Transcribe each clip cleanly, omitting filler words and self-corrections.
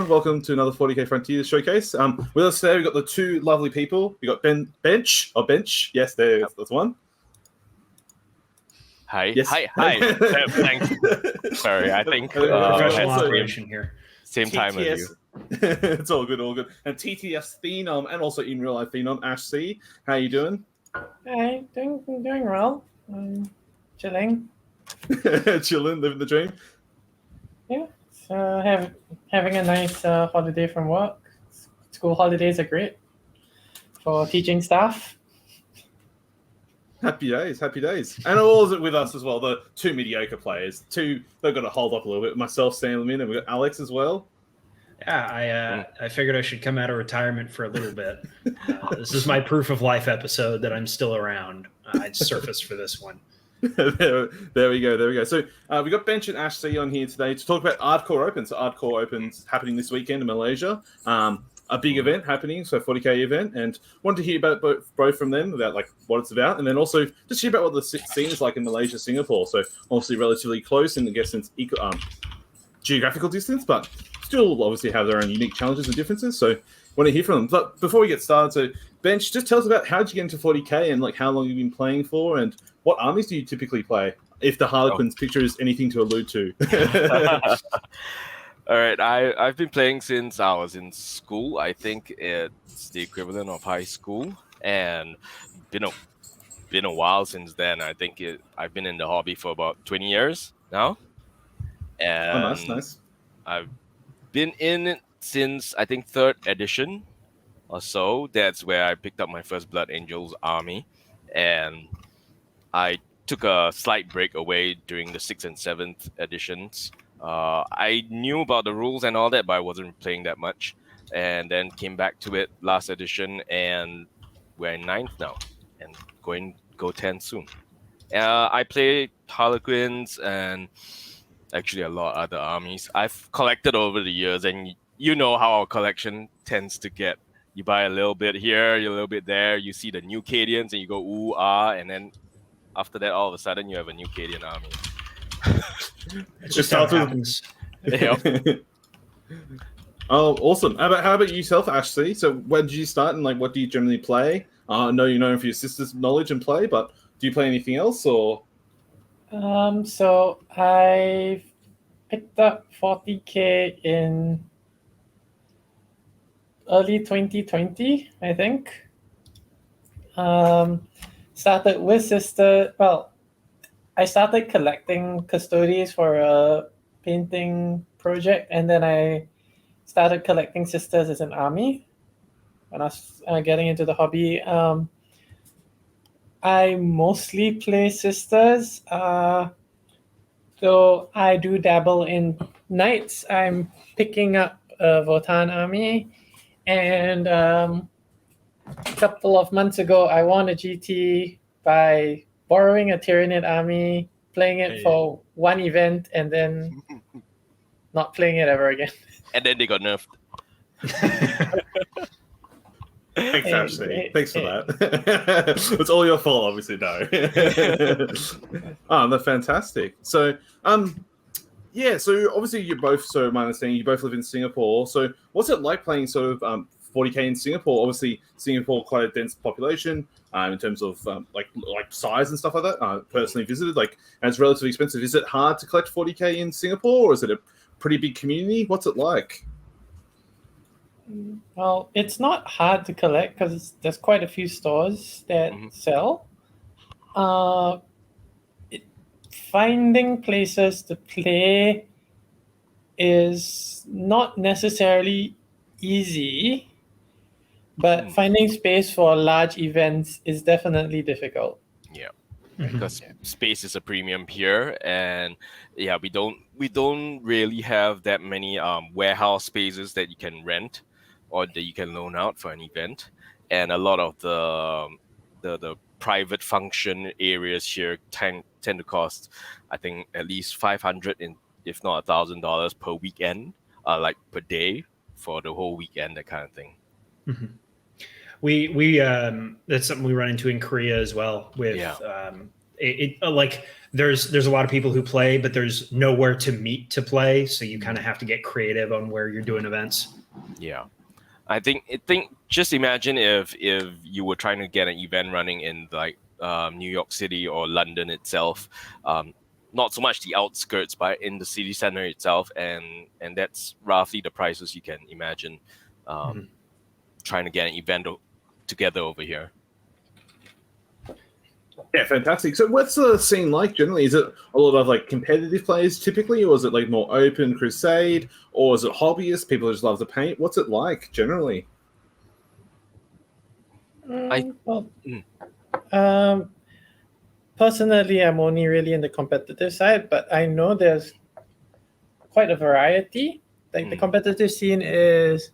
everyone. Welcome to another 40K Frontiers showcase. With us today, we've got the two lovely people. We've got BenCH. Yes, that's one. Hi. Yes. Hi. Thanks. Sorry, I think professional operation here. Same time as you. It's all good. And TTS Phenom and also in real life Phenom, Ash C. How you doing? Hey, doing well. Chilling. Chilling, living the dream. Yeah. So having a nice holiday from work. School holidays are great for teaching staff. Happy days. And all with us as well, the two mediocre players. They've got to hold up a little bit. Myself, Sam, and we've got Alex as well. Yeah, I figured I should come out of retirement for a little bit. This is my proof of life episode that I'm still around. I'd surface for this one. there we go. So we got BenCH and Ash C on here today to talk about Ardkore Open. So Ardkore Open's happening this weekend in Malaysia. A big event happening, so 40K event, and wanted to hear about both from them about like what it's about, and then also just hear about what the scene is like in Malaysia, Singapore. So obviously relatively close, and I guess it's geographical distance, but still obviously have their own unique challenges and differences. So want to hear from them. But before we get started, so BenCH, just tell us about how did you get into 40K and like how long you've been playing for, and what armies do you typically play? If the Harlequin's picture is anything to allude to. All right, I've been playing since I was in school. I think it's the equivalent of high school, and been a while since then. I think I've been in the hobby for about 20 years now. And nice. I've been in it since I think 3rd edition or so. That's where I picked up my first Blood Angels army, and I took a slight break away during the 6th and 7th editions. I knew about the rules and all that, but I wasn't playing that much. And then came back to it last edition, and we're in 9th now, and go 10 soon. I play Harlequins and actually a lot of other armies. I've collected over the years, and you know how our collection tends to get. You buy a little bit here, a little bit there. You see the new Cadians, and you go ooh ah, and then after that, all of a sudden, you have a new Cadian army. It just how it happens. Oh, awesome. How about yourself, Ash C? So when did you start, and like what do you generally play? I know you're known for your sister's knowledge and play, but do you play anything else or? So I picked up 40K in early 2020, I think. Started with sister. Well, I started collecting custodies for a painting project, and then I started collecting sisters as an army when I was getting into the hobby. I mostly play sisters, though I do dabble in knights. I'm picking up a Votan army, and a couple of months ago, I won a GT by borrowing a Tyranid army, playing it for one event, and then not playing it ever again. And then they got nerfed. Thanks, Ashley. Thanks for that. It's all your fault, obviously. No. They're fantastic. So, yeah. So obviously, you're both. So my understanding, you both live in Singapore. So, what's it like playing sort of 40K in Singapore? Obviously, Singapore quite a dense population in terms of like size and stuff like that. Personally visited, and it's relatively expensive. Is it hard to collect 40K in Singapore, or is it a pretty big community? What's it like? Well, it's not hard to collect because there's quite a few stores that sell. Finding places to play is not necessarily easy, but finding space for large events is definitely difficult. Yeah, because space is a premium here, and yeah, we don't really have that many warehouse spaces that you can rent or that you can loan out for an event, and a lot of the private function areas here tend to cost, I think, at least $500 if not $1,000 per weekend, like per day for the whole weekend, that kind of thing. We that's something we run into in Korea as well with like there's a lot of people who play, but there's nowhere to meet to play, so you kind of have to get creative on where you're doing events. Yeah. I think just imagine if you were trying to get an event running in like New York City or London itself, not so much the outskirts, but in the city center itself, and that's roughly the prices you can imagine trying to get an event together over here. Yeah, fantastic. So what's the scene like generally? Is it a lot of like competitive players typically, or is it like more open crusade, or is it hobbyists, people who just love to paint? What's it like generally? Personally, I'm only really in the competitive side, but I know there's quite a variety. Like the competitive scene is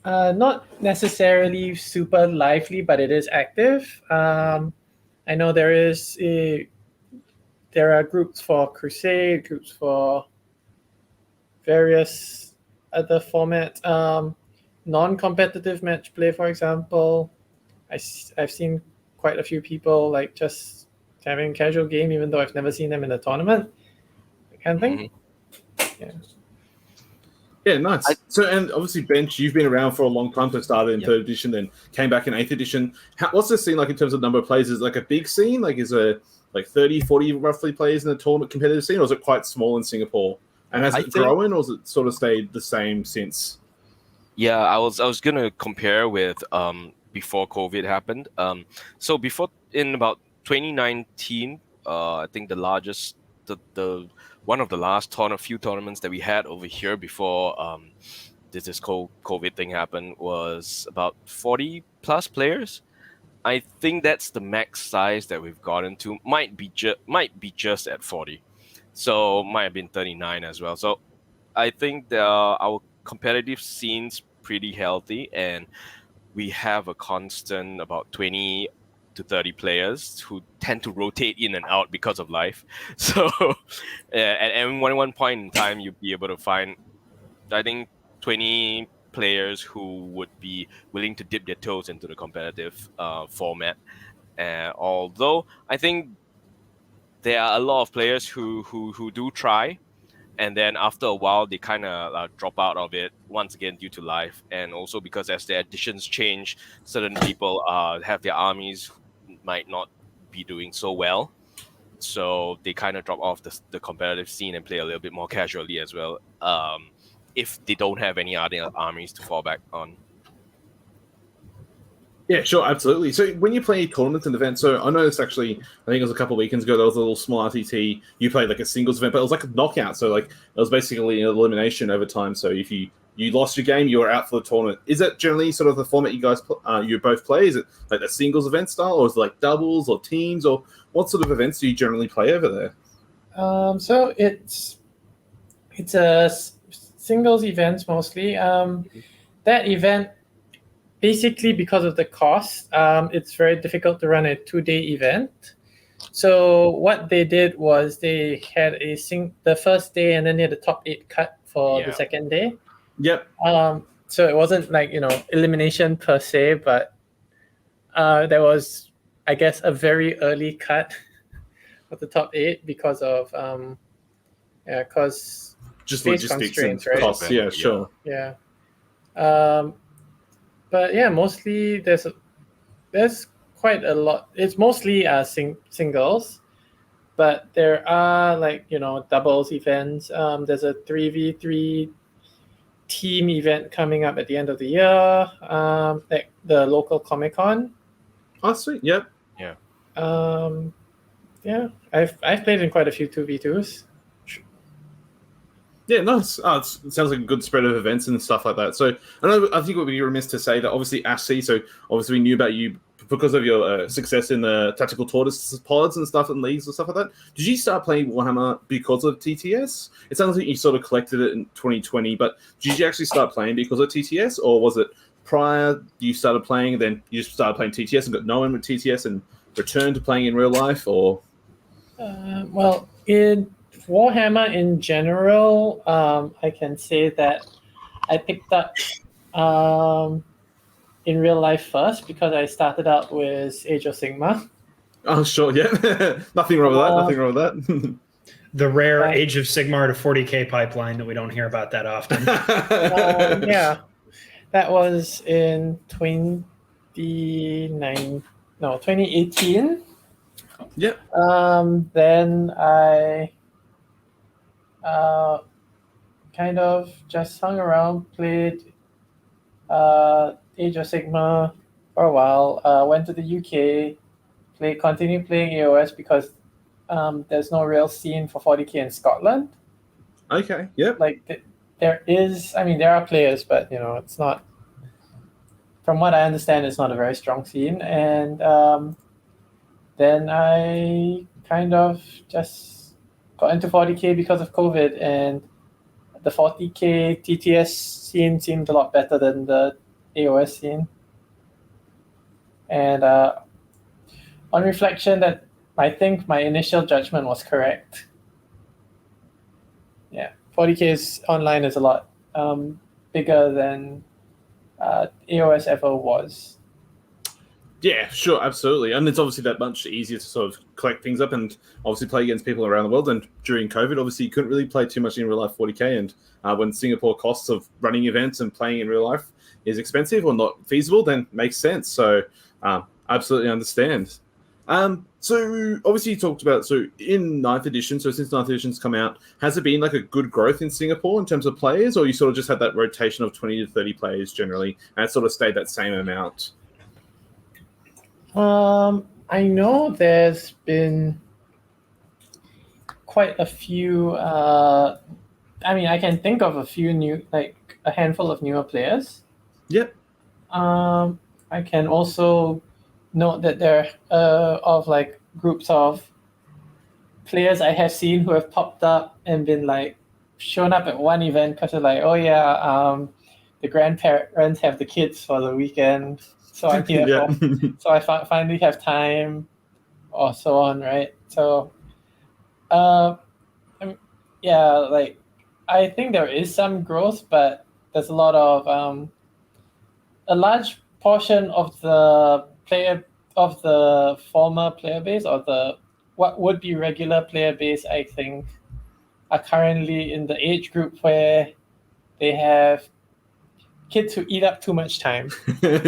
not necessarily super lively, but it is active. I know there are groups for Crusade, groups for various other formats. Non-competitive match play, for example, I've seen quite a few people like just having a casual game, even though I've never seen them in a tournament. That kind of thing. Yeah. Yeah, nice. So, and obviously, BenCH, you've been around for a long time. So started in 3rd edition, then came back in 8th edition. What's the scene like in terms of number of players? Is it like a big scene? Like, is there like 30, 40 roughly players in the tournament competitive scene, or is it quite small in Singapore? And has it grown, or has it sort of stayed the same since? Yeah, I was gonna compare with before COVID happened. So before, in about 2019, I think the largest, the one of the last few tournaments that we had over here before this whole COVID thing happened was about 40 plus players. I think that's the max size that we've gotten to. Might be just at 40, so might have been 39 as well. So I think our competitive scene's pretty healthy, and we have a constant about 20 to 30 players who tend to rotate in and out because of life. So at one point in time, you'd be able to find, I think, 20 players who would be willing to dip their toes into the competitive format. Although I think there are a lot of players who do try, and then after a while they kind of drop out of it once again due to life, and also because as the editions change, certain people have their armies might not be doing so well, so they kind of drop off the competitive scene and play a little bit more casually as well, if they don't have any other armies to fall back on. Yeah, sure, absolutely. So when you play tournaments and events, so I noticed actually, I think it was a couple of weekends ago, there was a little small RTT. You played like a singles event, but it was like a knockout. So like it was basically an elimination over time. So if you lost your game, you were out for the tournament. Is that generally sort of the format you guys you both play? Is it like a singles event style, or is it like doubles or teams, or what sort of events do you generally play over there? So it's a singles events mostly. That event, basically because of the cost, it's very difficult to run a 2-day event. So what they did was they had the first day, and then they had the top 8 cut for the second day. Yep. So it wasn't like, elimination per se, but there was, I guess, a very early cut of the top 8 because of just space logistics and constraints, right? costs. Yeah, sure. Yeah. But yeah, mostly there's quite a lot. It's mostly singles, but there are doubles events. There's a 3v3 team event coming up at the end of the year, like the local Comic-Con. Oh, sweet. Yep. Yeah. Yeah, I've played in quite a few 2v2s. Yeah, nice. Oh, it sounds like a good spread of events and stuff like that. So I think it would be remiss to say that obviously ASC, so obviously we knew about you because of your success in the Tactical Tortoise pods and stuff and leagues and stuff like that. Did you start playing Warhammer because of TTS? It sounds like you sort of collected it in 2020, but did you actually start playing because of TTS, or was it prior you started playing and then you just started playing TTS and got no one with TTS and returned to playing in real life, or? Well, in Warhammer in general, I can say that I picked up in real life first because I started out with Age of Sigmar. Oh, sure, yeah. Nothing wrong with that. Nothing wrong with that. The rare Age of Sigmar to 40K pipeline that we don't hear about that often. Yeah, that was in 2018. Yep. Then I kind of just hung around, played Age of Sigma for a while. Went to the UK, continued playing AOS because there's no real scene for 40K in Scotland. Okay, yep. Like there is, I mean, there are players, but it's not. From what I understand, it's not a very strong scene. And then I kind of just got into 40K because of COVID, and the 40K TTS scene seemed a lot better than the AOS scene. And on reflection, that I think my initial judgment was correct. Yeah, 40K online is a lot bigger than AOS ever was. Yeah, sure, absolutely. And it's obviously that much easier to sort of collect things up and obviously play against people around the world. And during COVID, obviously, you couldn't really play too much in real life 40K. And when Singapore costs of running events and playing in real life is expensive or not feasible, then it makes sense. So absolutely understand. So obviously you talked about, so in 9th edition, so since 9th edition's come out, has it been like a good growth in Singapore in terms of players, or you sort of just had that rotation of 20 to 30 players generally, and it sort of stayed that same amount? I know there's been quite a few, I mean, I can think of a few new, like a handful of newer players. Yep. I can also note that there are of like groups of players I have seen who have popped up and been like shown up at one event because they're like, oh yeah, the grandparents have the kids for the weekend, so I'm here Yeah. so I finally have time, or so on, right? So, yeah, like I think there is some growth, but there's a lot of a large portion of the former player base, or the what would be regular player base, I think, are currently in the age group where they have kids who eat up too much time.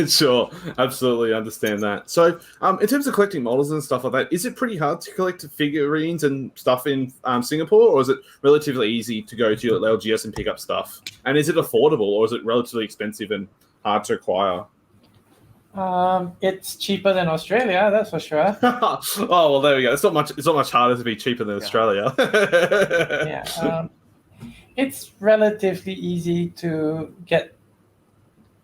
Sure, absolutely understand that. So, in terms of collecting models and stuff like that, is it pretty hard to collect figurines and stuff in Singapore, or is it relatively easy to go to your LGS and pick up stuff? And is it affordable, or is it relatively expensive and hard to acquire? It's cheaper than Australia, that's for sure. Oh well, there we go. It's not much harder to be cheaper than Australia. Yeah, it's relatively easy to get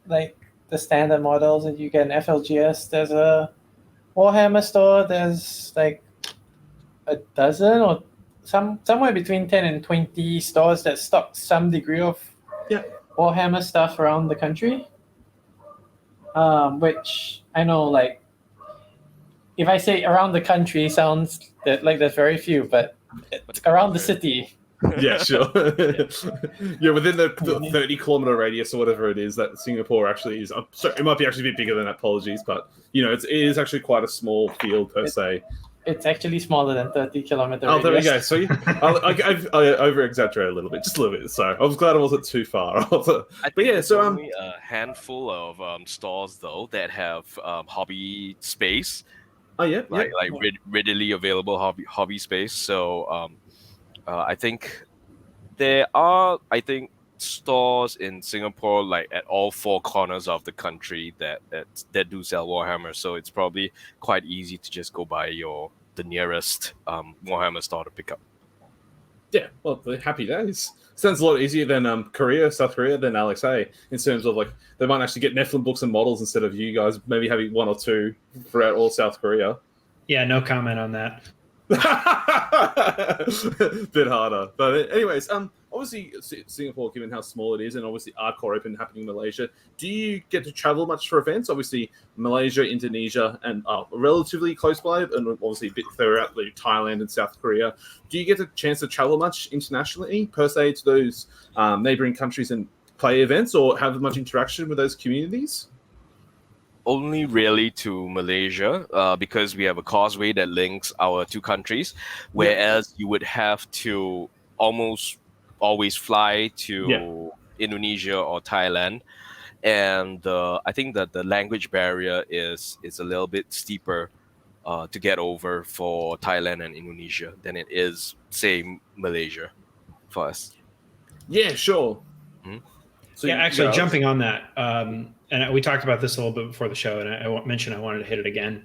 like the standard models that you get in FLGS. There's a Warhammer store. There's like a dozen or somewhere between 10 and 20 stores that stock some degree of Warhammer stuff around the country. Which I know, like, if I say around the country, sounds like there's very few, but it's around the city. Yeah, sure. Yeah, within the 30-kilometer radius or whatever it is that Singapore actually is. So it might be actually a bit bigger than that, apologies, but it is actually quite a small field per se. It's actually smaller than 30-kilometer radius. Oh, there we go. So I over-exaggerate a little bit, just a little bit. So I was glad I wasn't too far. But yeah, so only a handful of stores though that have hobby space. Oh yeah, like readily available hobby space. So I think there are stores in Singapore like at all four corners of the country that do sell Warhammer. So it's probably quite easy to just go by the nearest Warhammer store to pick up. Yeah, well, happy days. Sounds a lot easier than South Korea, than Alex, hey, in terms of like they might actually get Nephilim books and models instead of you guys maybe having one or two throughout all South Korea. Yeah, no comment on that. Bit harder, but anyways, obviously Singapore, given how small it is, and obviously Ardkore Open happening in Malaysia, do you get to travel much for events? Obviously Malaysia, Indonesia, and relatively close by, and obviously a bit throughout Thailand and South Korea. Do you get a chance to travel much internationally per se to those neighboring countries and play events, or have much interaction with those communities? only really to Malaysia because we have a causeway that links our two countries, whereas you would have to almost always fly to Indonesia or Thailand. And I think that the language barrier is a little bit steeper to get over for Thailand and Indonesia than it is, say, Malaysia for us. Yeah, sure. Mhm. So Yeah, actually, Alex? jumping on that, and we talked about this a little bit before the show, and I mentioned I wanted to hit it again.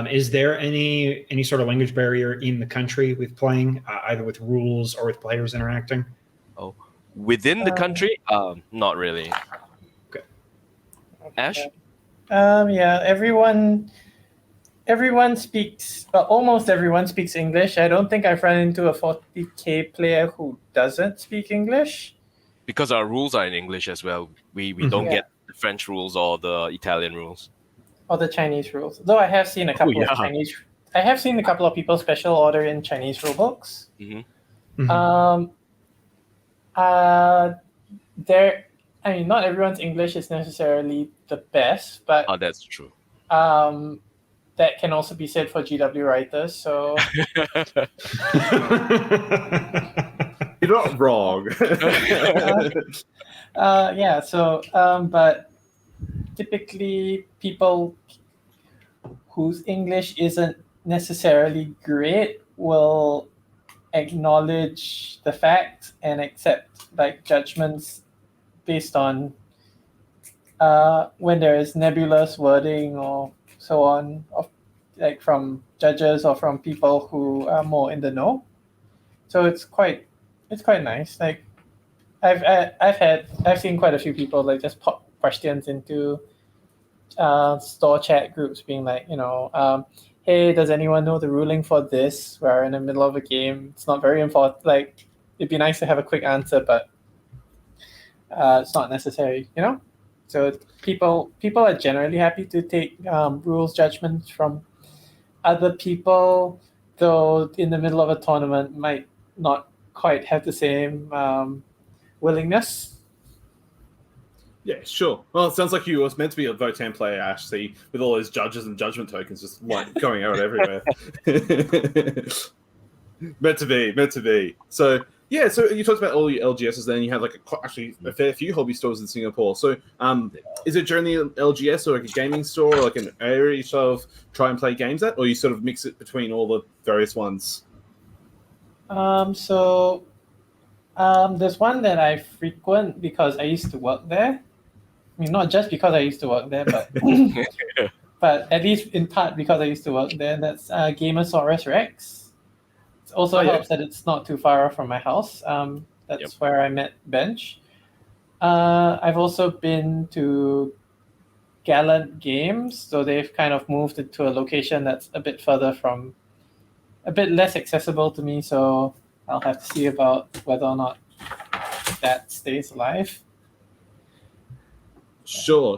Is there any sort of language barrier in the country with playing, either with rules or with players interacting? Oh, within the country, not really. Okay. Ash? Yeah, everyone speaks, almost everyone speaks English. I don't think I've run into a 40k player who doesn't speak English. Because our rules are in English as well. We don't Yeah. get the French rules or the Italian rules. Or the Chinese rules. Though I have seen a couple of Chinese. I have seen a couple of people special order in Chinese rule books. Mm-hmm. There. I mean, not everyone's English is necessarily the best, but Oh, that's true. that can also be said for GW writers. So You're not wrong. yeah. So, but typically people whose English isn't necessarily great will acknowledge the fact and accept like judgments based on when there is nebulous wording or so on, of like from judges or from people who are more in the know. So it's quite nice. Like I've seen quite a few people like just pop questions into store chat groups, being like, hey, does anyone know the ruling for this? We're in the middle of a game. It's not very important. Like, it'd be nice to have a quick answer, but it's not necessary, So people are generally happy to take rules judgments from other people, though in the middle of a tournament might not quite have the same willingness. Yeah, sure. Well, it sounds like you was meant to be a Votan player, Ash, see, with all those judges and judgment tokens just like going out everywhere. meant to be. So, yeah, so you talked about all your LGSs then. You had like actually a fair few hobby stores in Singapore. So, is it during the LGS or like a gaming store or like an area you sort of try and play games at, or you sort of mix it between all the various ones? So there's one that I frequent because I used to work there. I mean, not just because I used to work there, but but at least in part because I used to work there. That's Gamersaurus Rex. It also helps that it's not too far off from my house. That's where I met BenCH. I've also been to Gallant Games, so they've kind of moved it to a location that's a bit less accessible to me. So I'll have to see about whether or not that stays alive. Sure.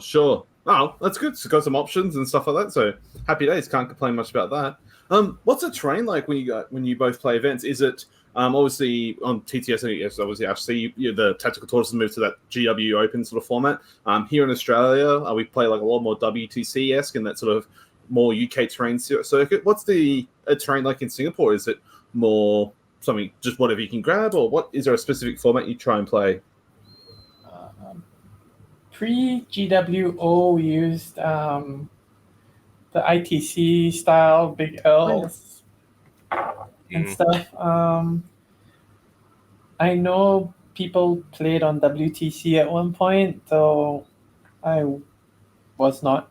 Oh, that's good. It's got some options and stuff like that. So happy days. Can't complain much about that. What's the terrain like when you both play events? Is it obviously on TTS? Yes, obviously actually the Tactical Tortoise moved to that GW Open sort of format. Here in Australia, we play like a lot more WTC-esque in that sort of more UK terrain circuit. What's the terrain like in Singapore? Is it more something just whatever you can grab, or what? Is there a specific format you try and play? Pre-GWO, we used the ITC style Big L's and stuff. I know people played on WTC at one point, though I was not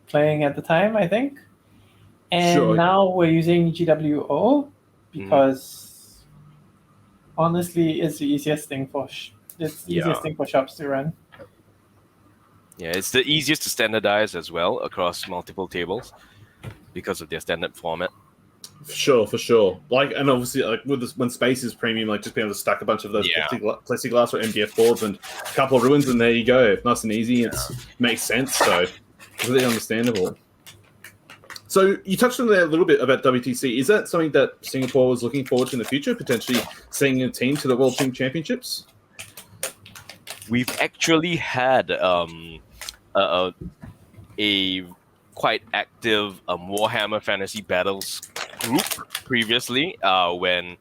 playing at the time, I think. And now we're using GWO because honestly, it's the easiest thing for shops to run. Yeah, it's the easiest to standardize as well across multiple tables because of their standard format. For sure. Like, and obviously, like with this, when space is premium, like just being able to stack a bunch of those plexiglass or MDF boards and a couple of ruins, and there you go, nice and easy. It makes sense, so completely understandable. So you touched on there a little bit about WTC. Is that something that Singapore was looking forward to in the future, potentially sending a team to the World Team Championships? We've actually had a a quite active Warhammer Fantasy Battles group previously when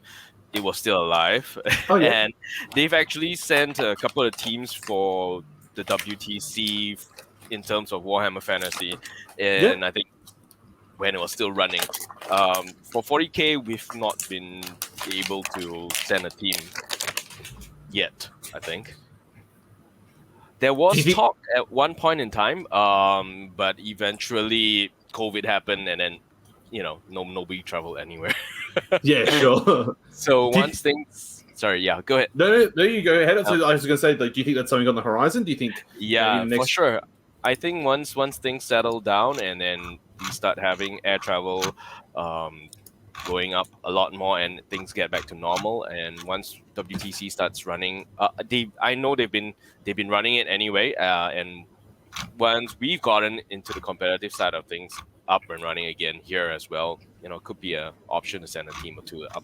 it was still alive. Oh, yeah. And they've actually sent a couple of teams for the WTC in terms of Warhammer Fantasy. And I think when it was still running. For 40K, we've not been able to send a team yet, I think. There was talk at one point in time, but eventually COVID happened, and then nobody traveled anywhere. Yeah, sure. So once things, sorry, yeah, go ahead. No, you go ahead. I was going to say, like, do you think that's something on the horizon? Do you think? Yeah, for sure. I think once things settle down, and then we start having air travel, going up a lot more, and things get back to normal, and once WTC starts running, I know they've been running it anyway, and once we've gotten into the competitive side of things up and running again here as well, could be an option to send a team or two up.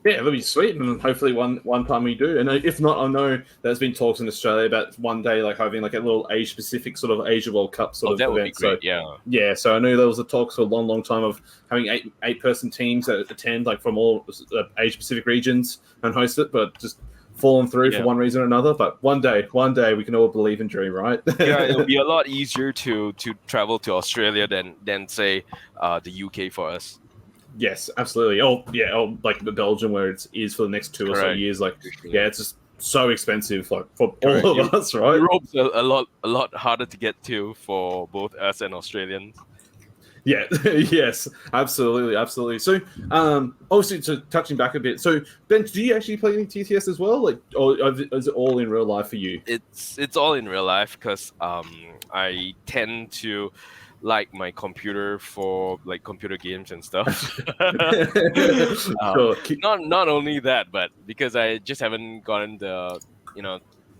Yeah, that'd be sweet, and hopefully one time we do. And if not, I know there's been talks in Australia about one day like having like a little age-specific sort of Asia World Cup sort of that event. Would be great, so, yeah. So I know there was a talks for a long time of having eight-person teams that attend like from all age-specific regions and host it, but just fallen through for one reason or another. But one day we can all believe and dream, right? Yeah, it'll be a lot easier to travel to Australia than say the UK for us. Yes, absolutely. Oh, like Belgium, where it is for the next 2 or so years. Like, yeah, it's just so expensive, like for all of us, right? Europe's a lot harder to get to for both us and Australians. Yeah, yes, absolutely. So, obviously, so touching back a bit. So, Ben, do you actually play any TTS as well, like, or is it all in real life for you? It's all in real life because I tend to like my computer for like computer games and stuff. Sure. Not only that, but because I just haven't gotten the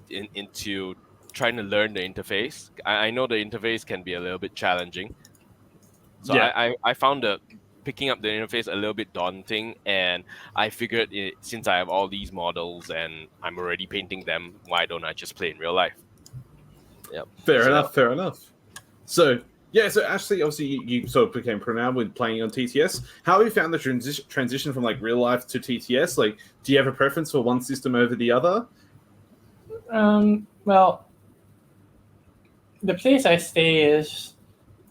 into trying to learn the interface. I know the interface can be a little bit challenging, so I found picking up the interface a little bit daunting, and I figured since I have all these models and I'm already painting them, why don't I just play in real life? Yep. Fair enough. So. Yeah, so Ashley, obviously you sort of became pronounced with playing on TTS. How have you found the transition from like real life to TTS? Like, do you have a preference for one system over the other? Well, the place I stay is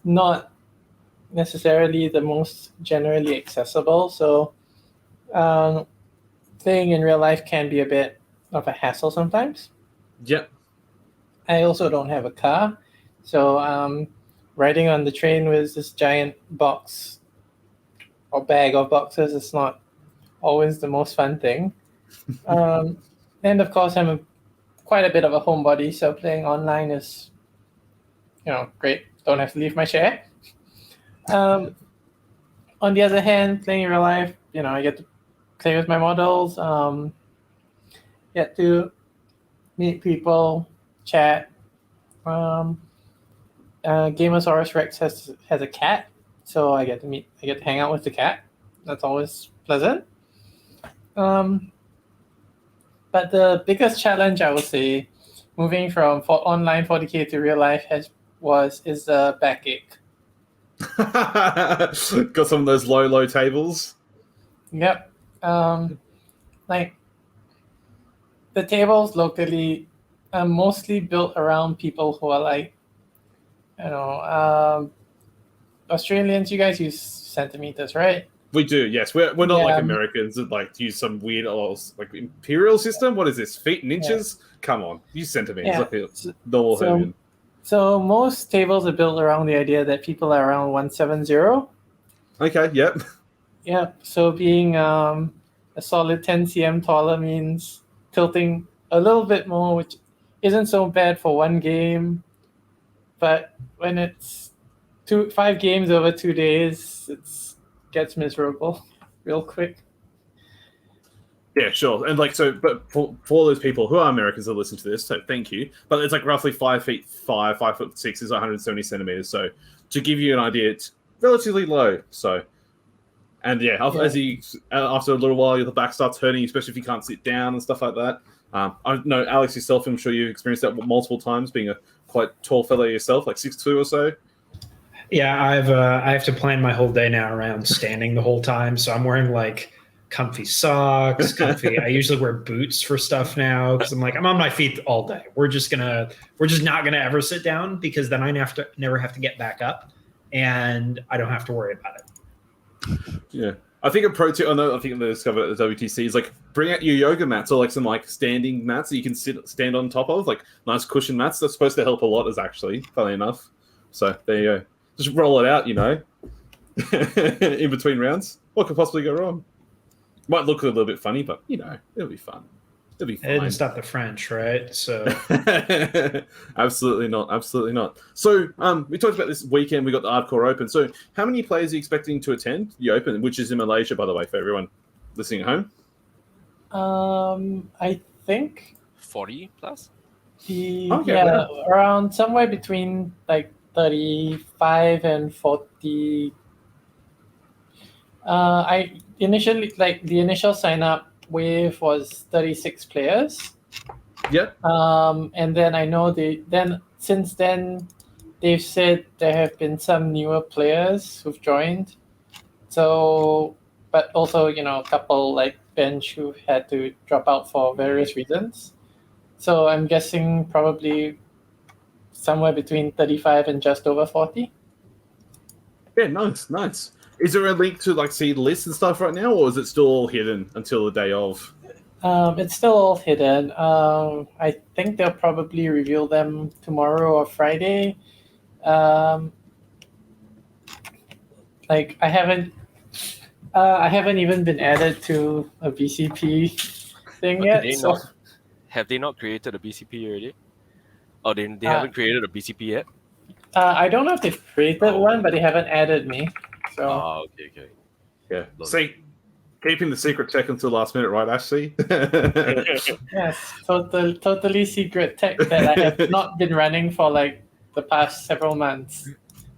not necessarily the most generally accessible, so playing in real life can be a bit of a hassle sometimes. Yep. I also don't have a car, so riding on the train with this giant box or bag of boxes is not always the most fun thing. And of course, I'm quite a bit of a homebody, so playing online is, great. Don't have to leave my chair. On the other hand, playing in real life, I get to play with my models, get to meet people, chat. Gamosaurus Rex has a cat, so I get to hang out with the cat. That's always pleasant. But the biggest challenge, I would say, moving from online 40K to real life is the backache. Got some of those low tables. Yep. Like the tables locally are mostly built around people who are like, Australians, you guys use centimeters, right? We do, yes. We're not like Americans that like use some weird like imperial system. What is this? Feet and inches? Yeah. Come on, use centimeters. Like a normal human. So most tables are built around the idea that people are around 170. Okay. Yep. Yep. So being a solid 10 cm taller means tilting a little bit more, which isn't so bad for one game. But when it's 5 games over 2 days, it gets miserable real quick. Yeah, sure. And like, so, but for those people who are Americans that listen to this, so thank you. But it's like roughly 5'5", 5'6" is 170 centimeters. So to give you an idea, it's relatively low. So, and as after a little while, the back starts hurting, especially if you can't sit down and stuff like that. I know, Alex, yourself, I'm sure you've experienced that multiple times, being a quite tall fellow yourself, like 6'2" or so. Yeah, I have to plan my whole day now around standing the whole time. So I'm wearing like comfy socks, I usually wear boots for stuff now because I'm on my feet all day. We're just not gonna ever sit down because then I never have to get back up, and I don't have to worry about it. Yeah. I think a pro tip, I think they discovered at the WTC is like bring out your yoga mats or like some like standing mats that you can stand on top of, like nice cushion mats. That's supposed to help a lot, funny enough. So there you go. Just roll it out, in between rounds. What could possibly go wrong? Might look a little bit funny, but it'll be fun. It'll be fine. It's not the French, right? So absolutely not. So we talked about this weekend. We got the Ardkore Open. So how many players are you expecting to attend the Open, which is in Malaysia, by the way, for everyone listening at home? I think 40 plus. Around somewhere between like 35 and 40. I initially the initial sign up wave was 36 players. Yep. And then I know since then they've said there have been some newer players who've joined. So, but also a couple like BenCH who had to drop out for various reasons. So I'm guessing probably somewhere between 35 and just over 40. Yeah, nice. Is there a link to see the list and stuff right now, or is it still all hidden until the day of? It's still all hidden. I think they'll probably reveal them tomorrow or Friday. I haven't even been added to a BCP thing yet. Have they not created a BCP already? Oh, they haven't created a BCP yet? I don't know if they've created one, but they haven't added me. So. Oh, okay. Yeah. See, keeping the secret tech until last minute, right, Ashley? Yes, totally secret tech that I have not been running for the past several months.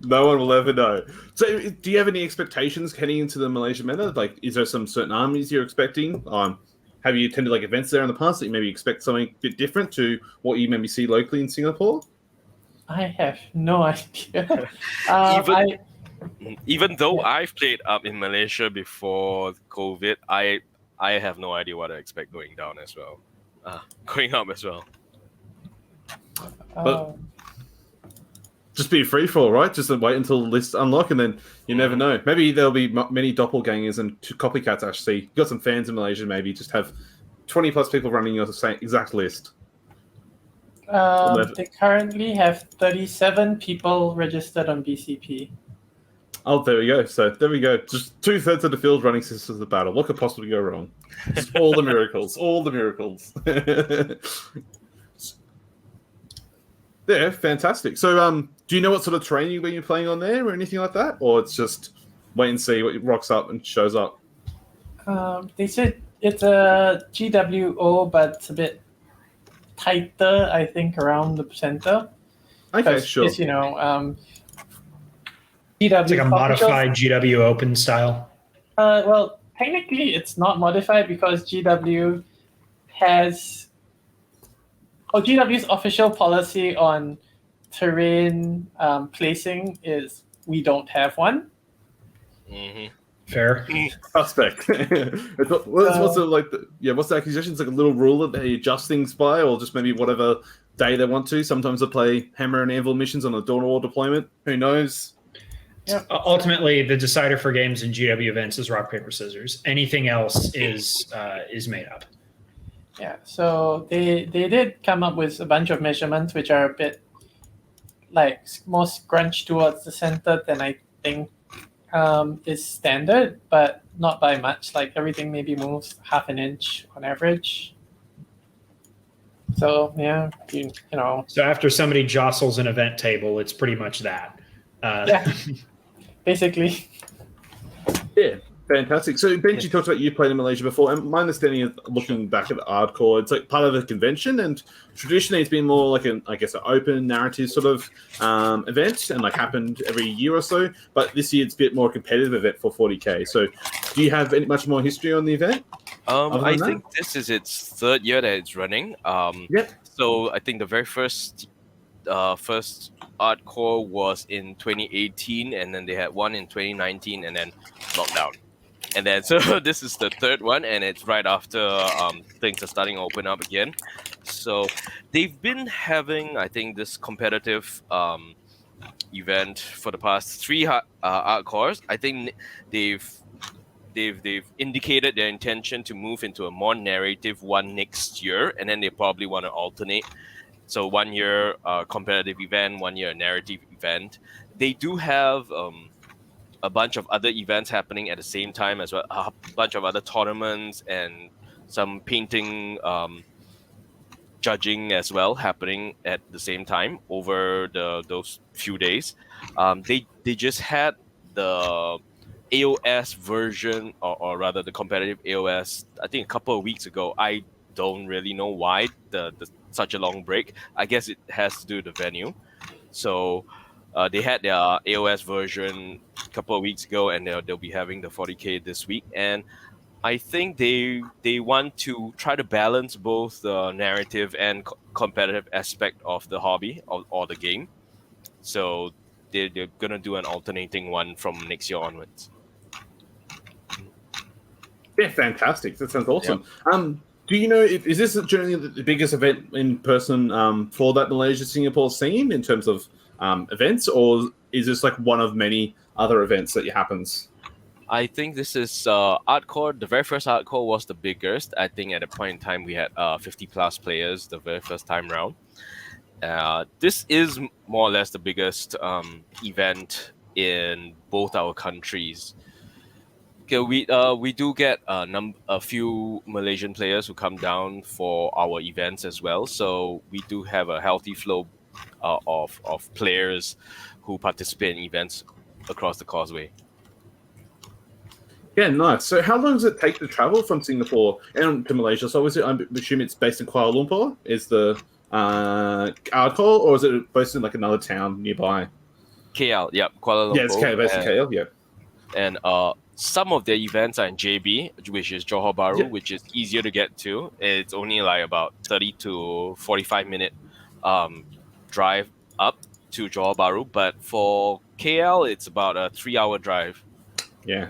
No one will ever know. So, do you have any expectations heading into the Malaysia meta? Is there some certain armies you're expecting? Have you attended events there in the past that you maybe expect something a bit different to what you maybe see locally in Singapore? I have no idea. Even though I've played up in Malaysia before COVID, I have no idea what I expect going down as well. Going up as well. But just be free for all, right? Just wait until the lists unlock, and then you never know. Maybe there'll be many doppelgangers and copycats. Actually, you got some fans in Malaysia. Maybe just have 20 plus people running your same exact list. They currently have 37 people registered on BCP. Oh, there we go. So there we go. Just 2/3 of the field running Sisters of Battle. What could possibly go wrong? Just all the miracles. All the miracles. Yeah, fantastic. So, do you know what sort of training you're playing on there or anything like that? Or it's just wait and see what rocks up and shows up? They said it's a GWO, but it's a bit tighter, I think, around the center. Okay, sure. GW it's like a modified GW Open style. Well, technically, it's not modified because GW has... GW's official policy on terrain placing is we don't have one. Mm-hmm. Fair. Suspect. What's the accusation? It's like a little rule that they adjust things by, or just maybe whatever day they want to. Sometimes they play hammer and anvil missions on a Dawn War deployment. Who knows? Yeah. Ultimately, the decider for games in GW events is rock, paper, scissors. Anything else is made up. Yeah, so they did come up with a bunch of measurements which are a bit more scrunched towards the center than I think is standard, but not by much. Everything maybe moves half an inch on average. So yeah, you know. So after somebody jostles an event table, it's pretty much that. Yeah, basically. Yeah. Fantastic. So, BenCH, you talked about you played in Malaysia before, and my understanding is, looking back at Ardkore, it's part of the convention, and traditionally it's been more like an open narrative sort of event, and happened every year or so. But this year it's a bit more competitive event for 40k. So, do you have much more history on the event? Other I than that? think this is its third year that it's running. Yep. So I think the very first Ardkore was in 2018, and then they had one in 2019, and then lockdown. And then so this is the third one, and it's right after things are starting to open up again. So they've been having, I think, this competitive event for the past three Ardkores. I think they've indicated their intention to move into a more narrative one next year, and then they probably want to alternate. So 1 year competitive event, 1 year narrative event. They do have a bunch of other events happening at the same time as well. A bunch of other tournaments and some painting judging as well happening at the same time over those few days. They just had the AOS version, or rather the competitive AOS, I think a couple of weeks ago. I don't really know why the such a long break. I guess it has to do with the venue. So they had their AOS version a couple of weeks ago, and they'll be having the 40K this week. And I think they want to try to balance both the narrative and competitive aspect of the hobby or the game. So they're gonna do an alternating one from next year onwards. Yeah, fantastic. That sounds awesome. Do you know, is this generally the biggest event in person for that Malaysia-Singapore scene in terms of events, or is this like one of many other events that happens? I think this is Ardkore. The very first Ardkore was the biggest. I think at a point in time we had 50 plus players the very first time round. This is more or less the biggest event in both our countries. Okay, we do get a few Malaysian players who come down for our events as well. So we do have a healthy flow of players who participate in events across the causeway. Yeah, nice. So how long does it take to travel from Singapore and to Malaysia? So is it, I assume it's based in Kuala Lumpur, is the Ardkore, or is it based in like another town nearby? KL, yep, Kuala Lumpur. Yeah, it's based in KL, yeah. And some of the events are in JB, which is Johor Bahru, Yep. which is easier to get to. It's only like about 30 to 45 minute drive up to Johor Bahru. But for KL, it's about a 3-hour drive. Yeah.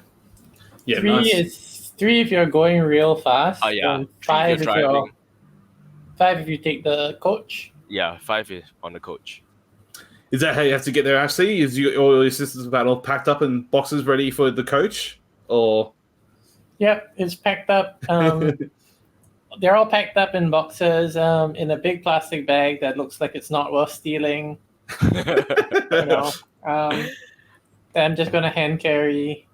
Yeah, Three nice. is 3 if you're going real fast. Oh, yeah. And 5 if driving. you're 5 if you take the coach. Yeah, 5 is on the coach. Is that how you have to get there, Ashley? Is all your Sisters of Battle packed up in boxes ready for the coach? Or Yep, it's packed up. They're all packed up in boxes in a big plastic bag that looks like it's not worth stealing. You know, I'm just gonna hand carry.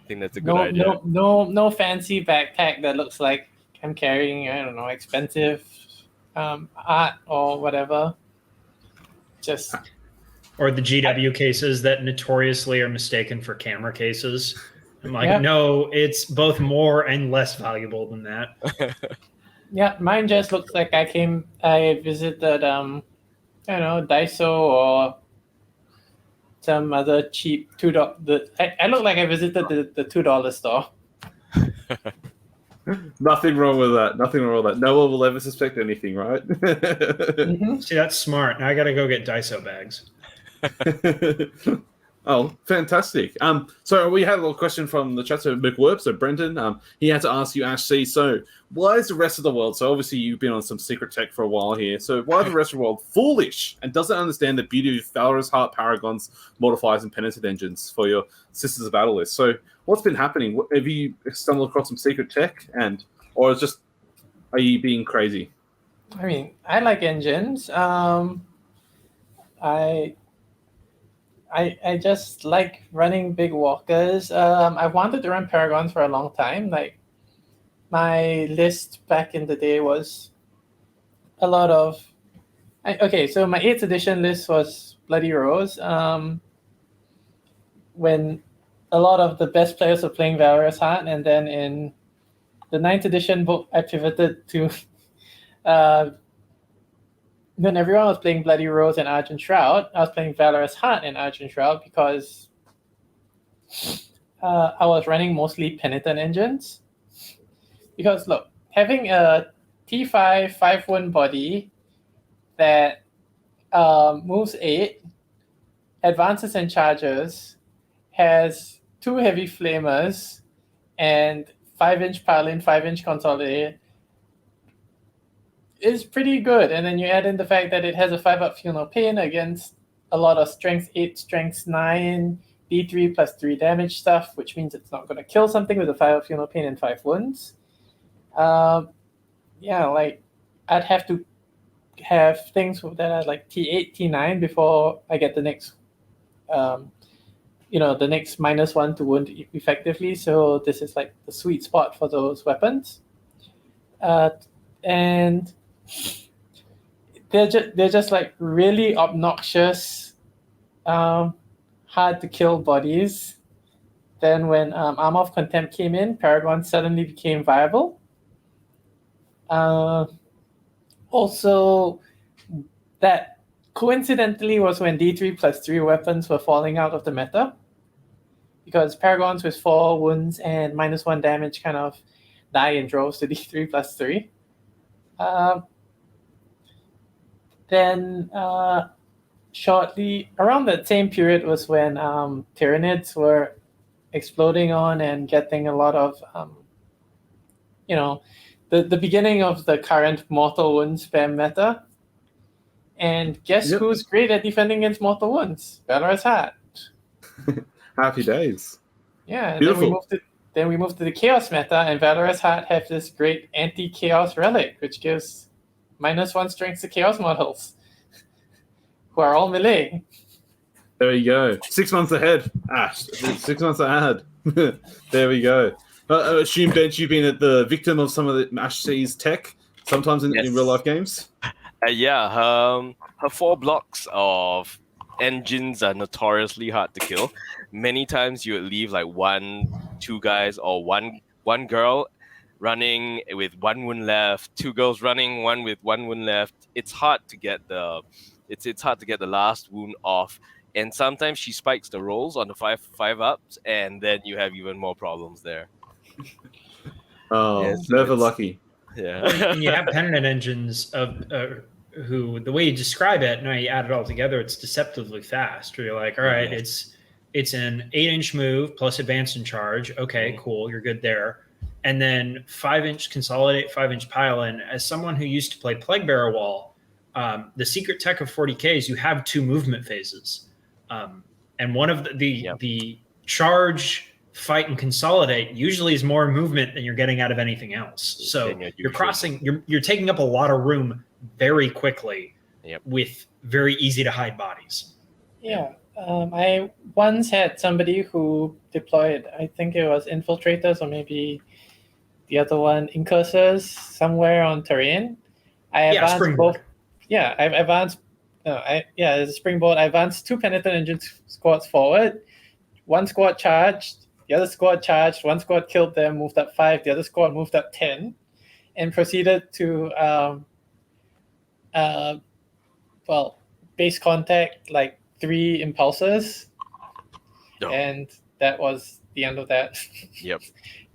I think that's a good idea. No fancy backpack that looks like I'm carrying, I don't know, expensive art or whatever. Just Or the GW cases that notoriously are mistaken for camera cases. I'm like, Yeah. no, it's both more and less valuable than that. yeah, mine just looks like I visited I don't know, Daiso or some other cheap $2. I look like I visited the $2 store. nothing wrong with that. Nothing wrong with that. No one will ever suspect anything, right? Mhm. See, that's smart. Now I got to go get Daiso bags. Oh, fantastic. So we had a little question from the chat. So McWerb, so Brendan, he had to ask you, Ashley, so why is the rest of the world, so obviously you've been on some secret tech for a while here, so why is the rest of the world foolish and doesn't understand the beauty of Valorous, Heart, Paragons, Mortifiers, and Penitent engines for your Sisters of Battle list? So what's been happening? Have you stumbled across some secret tech, or is just, are you being crazy? I mean, I like engines. I just like running big walkers. I wanted to run Paragons for a long time. Like my list back in the day was a lot of. Okay, so my 8th edition list was Bloody Rose. When a lot of the best players were playing Valorous Heart, and then in the 9th edition book, I pivoted to. When everyone was playing Bloody Rose and Argent Shroud, I was playing Valorous Heart and Argent Shroud because I was running mostly Penitent engines. because look, having a T5 5-1 body that moves 8, advances and charges, has 2 heavy flamers, and 5-inch pile-in, 5-inch consolidate is pretty good. And then you add in the fact that it has a 5-up feel no pain against a lot of strength 8, strength 9, D3 plus 3 damage stuff, which means it's not going to kill something with a 5-up feel no pain and 5 wounds. Yeah, like I'd have to have things that are like T8, T9 before I get the next, the next -1 to wound effectively. So this is like the sweet spot for those weapons. And they're just like really obnoxious, hard to kill bodies. Then when Armor of Contempt came in, Paragon suddenly became viable. Also, that coincidentally was when D3 plus 3 weapons were falling out of the meta, because Paragons with 4 wounds and -1 damage kind of die in droves to D3 plus 3. Then shortly around that same period was when Tyranids were exploding on and getting a lot of, the beginning of the current mortal wound spam meta. And guess who's great at defending against mortal wounds? Valorous Heart. Happy days. Yeah, and Beautiful. then we moved to the Chaos meta, and Valorous Heart have this great anti-Chaos relic, which gives -1 strength to Chaos models, who are all melee. There you go. 6 months ahead. 6 months ahead. There we go. I assume, BenCH, you've been the victim of some of the Ash C's tech, sometimes in real life games? Her 4 blocks of engines are notoriously hard to kill. Many times you would leave like 1, 2 guys or one girl running with 1 wound left, 2 girls running, 1 with 1 wound left. It's hard to get the last wound off. And sometimes she spikes the rolls on the 5-ups, and then you have even more problems there. Oh, never lucky. Yeah. And you have penitent engines of who, the way you describe it, now you add it all together, it's deceptively fast. Where you're like, all right, it's an 8-inch move plus advance and charge. Okay, cool, you're good there. And then 5-inch consolidate, 5-inch pile in. As someone who used to play Plaguebearer Wall, the secret tech of 40k is you have 2 movement phases. And one of the charge, fight, and consolidate usually is more movement than you're getting out of anything else. So you're taking up a lot of room very quickly with very easy to hide bodies. Yeah. I once had somebody who deployed, I think it was infiltrators or maybe the other one, incursors, somewhere on terrain. I advanced both. Yeah, I've advanced. It's a springboard. I advanced 2 penitent engine squads forward. 1 squad charged. The other squad charged. 1 squad killed them, moved up 5. The other squad moved up 10, and proceeded to base contact like 3 impulsors, and that was the end of that. Yep.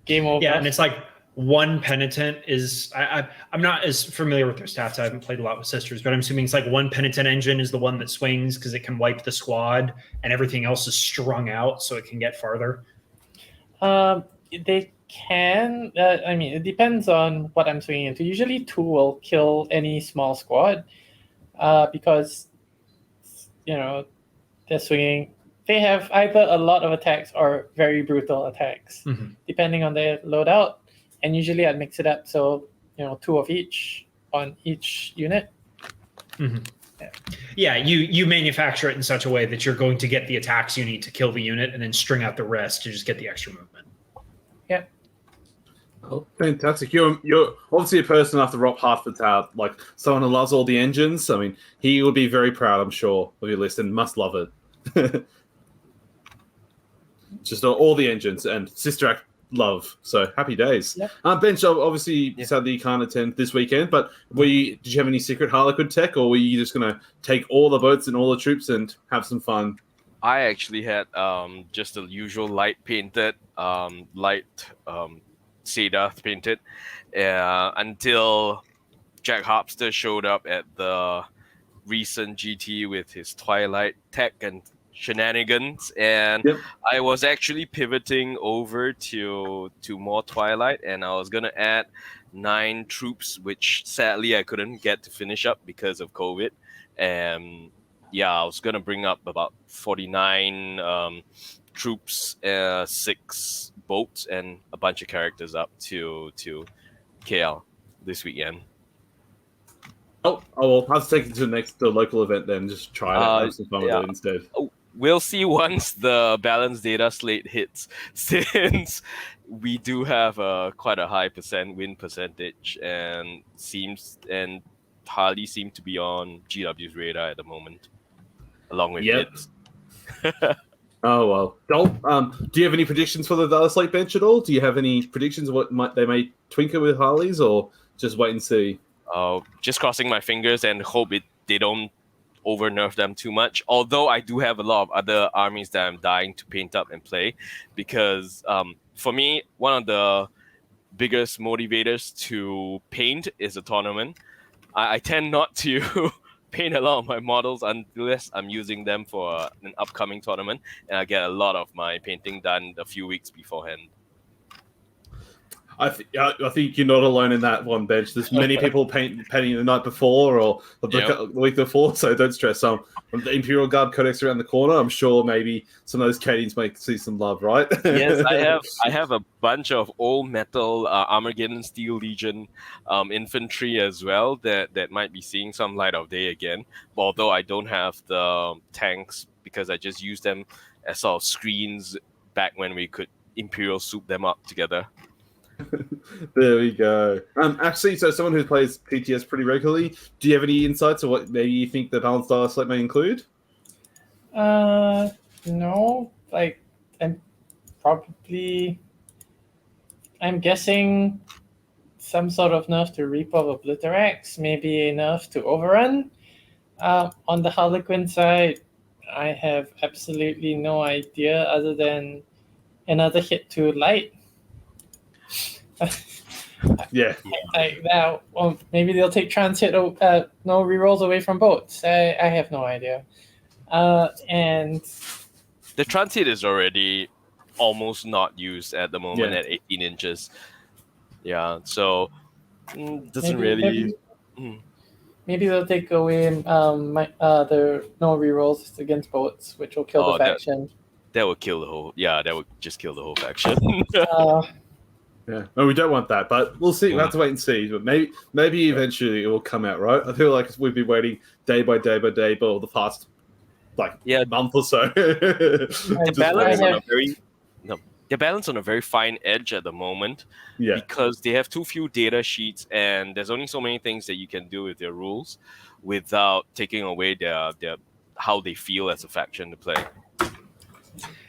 Game over. Yeah, and it's like 1 penitent is I'm not as familiar with their stats. I haven't played a lot with sisters, but I'm assuming it's like 1 penitent engine is the one that swings because it can wipe the squad, and everything else is strung out so it can get farther. They can. It depends on what I'm swinging into. Usually 2 will kill any small squad, because they're swinging. They have either a lot of attacks or very brutal attacks, depending on their loadout. And usually I'd mix it up, so 2 of each on each unit. Yeah, you manufacture it in such a way that you're going to get the attacks you need to kill the unit, and then string out the rest to just get the extra movement. Yeah. Oh, fantastic! You're obviously a person after Rob Hartford's out, like someone who loves all the engines. I mean, he would be very proud, I'm sure, of your list and must love it. Just all the engines and Sister Act love. So happy days. Yep. BenCH, obviously sadly you can't attend this weekend, but did you have any secret Harlequin tech, or were you just going to take all the boats and all the troops and have some fun? I actually had just the usual light painted, light Seda painted until Jack Harpster showed up at the recent GT with his Twilight tech and shenanigans, and Yep. I was actually pivoting over to more Twilight, and I was gonna add 9 troops, which sadly I couldn't get to finish up because of COVID. And yeah, I was gonna bring up about 49 troops, 6 boats, and a bunch of characters up to KL this weekend. Oh, well, I'll take it to the local event then. Just try it out, have some fun with it instead. We'll see once the balanced data slate hits, since we do have quite a high win percentage, and Harley seem to be on GW's radar at the moment, along with it. Oh well, Dol, do you have any predictions for the data slate bench at all? Do you have any predictions of what they may twinkle with Harleys, or just wait and see? Just crossing my fingers and hope they don't over nerf them too much. Although I do have a lot of other armies that I'm dying to paint up and play, because for me, one of the biggest motivators to paint is a tournament. I tend not to paint a lot of my models unless I'm using them for an upcoming tournament, and I get a lot of my painting done a few weeks beforehand. I think you're not alone in that one, Bench. There's many people painting the night before or the week before, so don't stress. The Imperial Guard Codex around the corner, I'm sure maybe some of those Cadians might see some love, right? Yes, I have a bunch of old metal Armageddon Steel Legion infantry as well that might be seeing some light of day again. Although I don't have the tanks because I just use them as sort of screens back when we could Imperial soup them up together. There we go. Actually, so someone who plays PTS pretty regularly, do you have any insights of what maybe you think the balanced data slate may include? No. Like, I'm guessing some sort of nerf to Reaper of Obliterax, maybe enough to Overrun. On the Harlequin side, I have absolutely no idea other than another hit to Light. Yeah. Like that. Well, maybe they'll take transit. No rerolls away from boats. I have no idea. And the transit is already almost not used at the moment at 18 inches. Yeah, so doesn't really. Maybe they'll take away the no rerolls against boats, which will kill the faction. That would kill the whole. Yeah, that would just kill the whole faction. Yeah, no, we don't want that, but we'll see. We'll have to wait and see. But maybe eventually it will come out, right? I feel like we've been waiting day by day for the past month or so. The balance on a very fine edge at the moment, because they have too few data sheets, and there's only so many things that you can do with their rules without taking away their how they feel as a faction to play.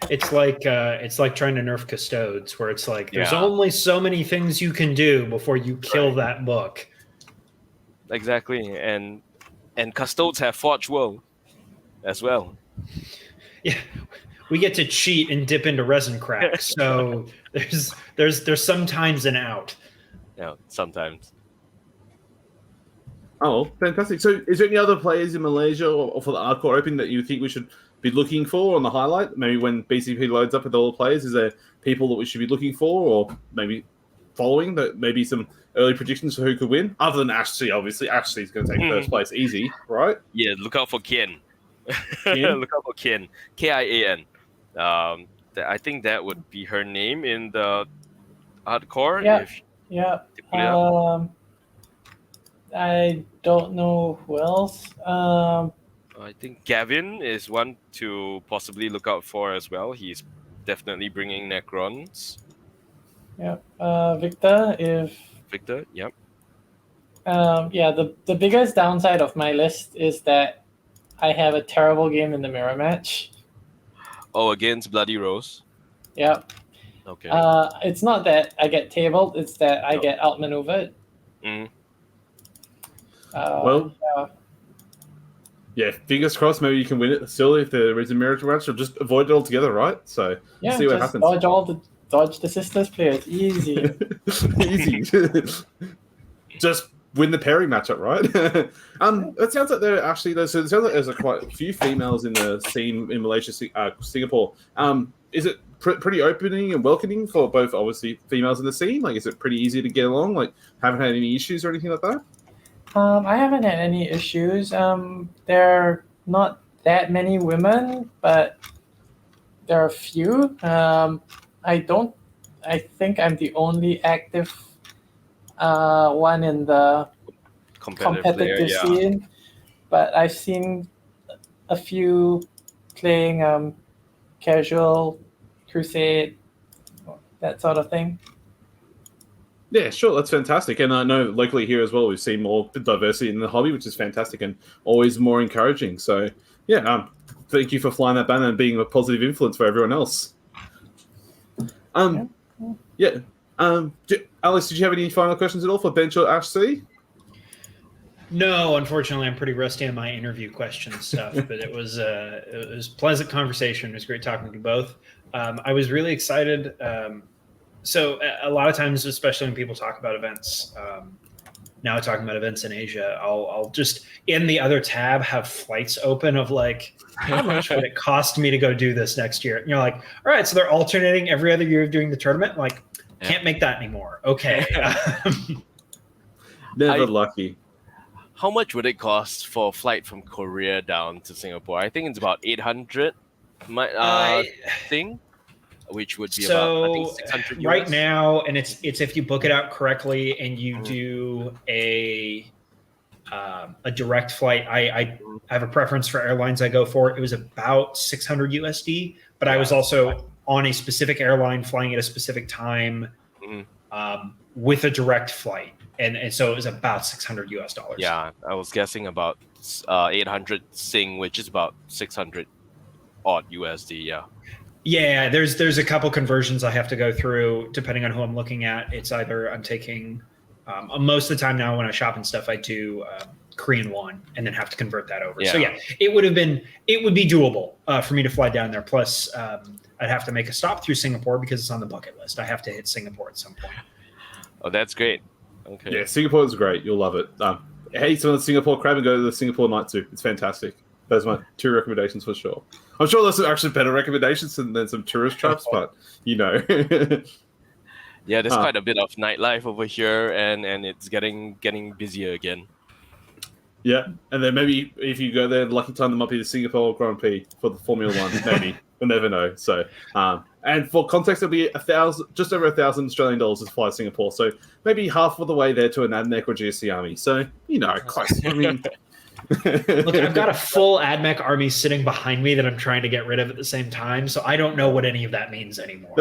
It's like trying to nerf Custodes, where it's like there's only so many things you can do before you kill that book. Exactly, and Custodes have Forge World as well. Yeah, we get to cheat and dip into resin cracks, so there's sometimes an out. Yeah, sometimes. Oh, fantastic! So, is there any other players in Malaysia or for the Ardkore Open that you think we should be looking for on the highlight? Maybe when BCP loads up with all the players, is there people that we should be looking for, or maybe following that? Maybe some early predictions for who could win, other than Ashley. Obviously, Ashley's going to take first place, easy, right? Yeah, look out for Kian. Look out for Kian. Kian. I think that would be her name in the Ardkore. Yeah. I don't know who else. I think Gavin is one to possibly look out for as well. He's definitely bringing Necrons. Yeah. Victor, yep. The biggest downside of my list is that I have a terrible game in the mirror match. Oh, against Bloody Rose? Yep. Okay. It's not that I get tabled, it's that I get outmaneuvered. Fingers crossed. Maybe you can win it still if there is a mirror match, or just avoid it altogether, right? So see what happens. Dodge all the dodge the sisters players. Easy. Easy. Just win the pairing matchup, right? It sounds like there actually so it sounds like there's quite a few females in the scene in Malaysia, Singapore. Is it pretty opening and welcoming for both, obviously, females in the scene? Like, is it pretty easy to get along? Like, haven't had any issues or anything like that? I haven't had any issues. There are not that many women, but there are a few. I think I'm the only active one in the competitive scene, but I've seen a few playing casual, crusade, that sort of thing. Yeah, sure, that's fantastic. And I know locally here as well, we've seen more diversity in the hobby, which is fantastic and always more encouraging. So, yeah, thank you for flying that banner and being a positive influence for everyone else. Alex, did you have any final questions at all for BenCH or Ash C? No, unfortunately, I'm pretty rusty on my interview question stuff, but it was pleasant conversation. It was great talking to you both. I was really excited. So a lot of times, especially when people talk about events, now talking about events in Asia, I'll just in the other tab have flights open of like, how much would it cost me to go do this next year? And you're like, all right, so they're alternating every other year of doing the tournament. Like, can't make that anymore. Okay. Never lucky. How much would it cost for a flight from Korea down to Singapore? I think it's about 800 thing, which would be about, I think, 600 US. Right now, and it's if you book it out correctly and you do a direct flight. I have a preference for airlines I go for. It was about 600 USD, but I was also on a specific airline flying at a specific time with a direct flight. And so it was about $600 US. Yeah, I was guessing about 800 Sing, which is about 600 odd USD. Yeah. Yeah, there's a couple conversions I have to go through depending on who I'm looking at. It's either I'm taking most of the time now when I shop and stuff, I do Korean won and then have to convert that over. Yeah. So yeah, it would be doable for me to fly down there. Plus, I'd have to make a stop through Singapore because it's on the bucket list. I have to hit Singapore at some point. Oh, that's great. Okay. Yeah, Singapore is great. You'll love it. Hey, some of the Singapore crab and go to the Singapore night zoo. It's fantastic. Those are my 2 recommendations for sure. I'm sure there's some actually better recommendations than some tourist traps, but you know. Yeah, there's quite a bit of nightlife over here, and it's getting busier again. Yeah, and then maybe if you go there, lucky time, there might be the Singapore Grand Prix for the Formula One. Maybe we'll never know. So, and for context, it'll be just over $1,000 Australian to fly to Singapore. So maybe half of the way there to an ADMEC or GSC Army. So you know, close. I mean. Look, I've got a full ADMEC army sitting behind me that I'm trying to get rid of at the same time, so I don't know what any of that means anymore.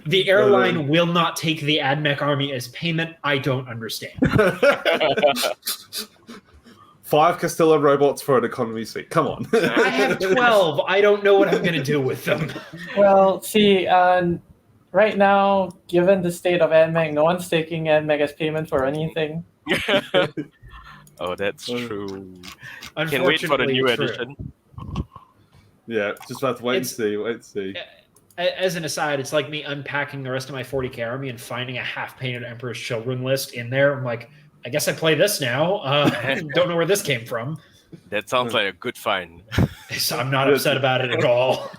The airline will not take the ADMEC army as payment. I don't understand. 5 Castillo robots for an economy seat. Come on. I have 12. I don't know what I'm going to do with them. Well, see, right now, given the state of ADMEC, no one's taking ADMEC as payment for anything. Oh, that's true. Unfortunately, can wait for the new true. edition. Yeah, just have to wait and see. As an aside, it's like me unpacking the rest of my 40k army and finding a half-painted Emperor's Children list in there. I'm like, I guess I play this now. Don't know where this came from. That sounds like a good find. So I'm not upset about it at all.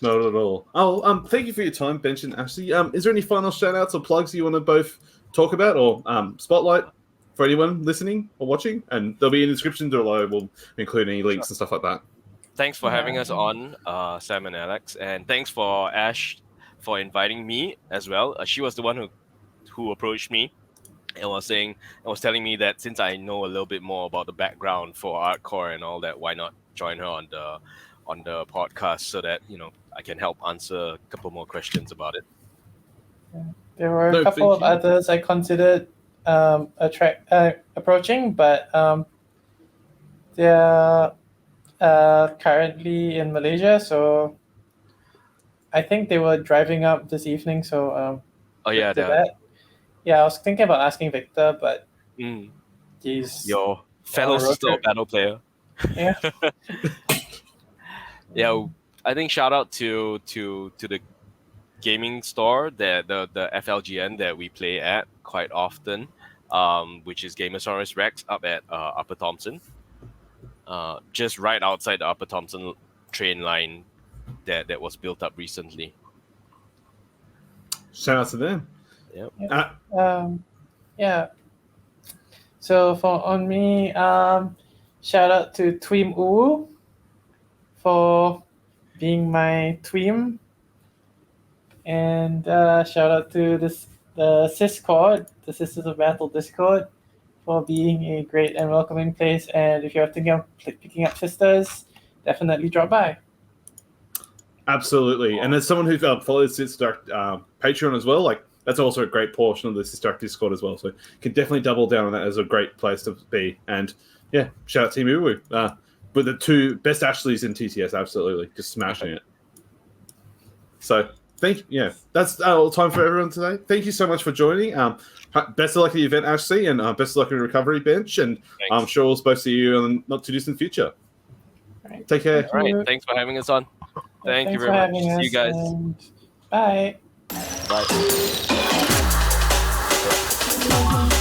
Not at all. Oh, thank you for your time, BenCH and Ashley. Is there any final shout-outs or plugs you want to both talk about or spotlight for anyone listening or watching? And there'll be in the description below. We'll include any links and stuff like that. Thanks for having us on, Sam and Alex, and thanks for Ash for inviting me as well. She was the one who approached me and was telling me that since I know a little bit more about the background for Ardkore and all that, why not join her on the podcast so that I can help answer a couple more questions about it. Yeah. There were a couple of others I considered approaching, but they're currently in Malaysia, so I think they were driving up this evening. So I was thinking about asking Victor, but he's your fellow sister battle player. Yeah. Yeah, I think shout out to the gaming store that the FLGN that we play at quite often, which is Gamersaurus Rex up at Upper Thompson, just right outside the Upper Thompson train line that was built up recently. Shout out to them. Yep. Yeah. So on me, shout out to Tweem Uwu for being my Tweem, and shout out to the Syscord, the Sisters of Battle Discord, for being a great and welcoming place. And if you're thinking of picking up Sisters, definitely drop by. Absolutely. And as someone who follows Sister Patreon as well, like that's also a great portion of the Sister Discord as well. So you can definitely double down on that as a great place to be. And yeah, shout out to Team Uwu. With the two best Ashleys in TTS, absolutely. Just smashing it. So thank you. Yeah, that's all time for everyone today. Thank you so much for joining. Best of luck at the event, Ashley, and best of luck in recovery, Bench. And Thanks. I'm sure we'll supposed to see you in the not too distant future. Right. Take care. All right. Thanks for having us on. Thank you very much. See you guys. Bye. Bye.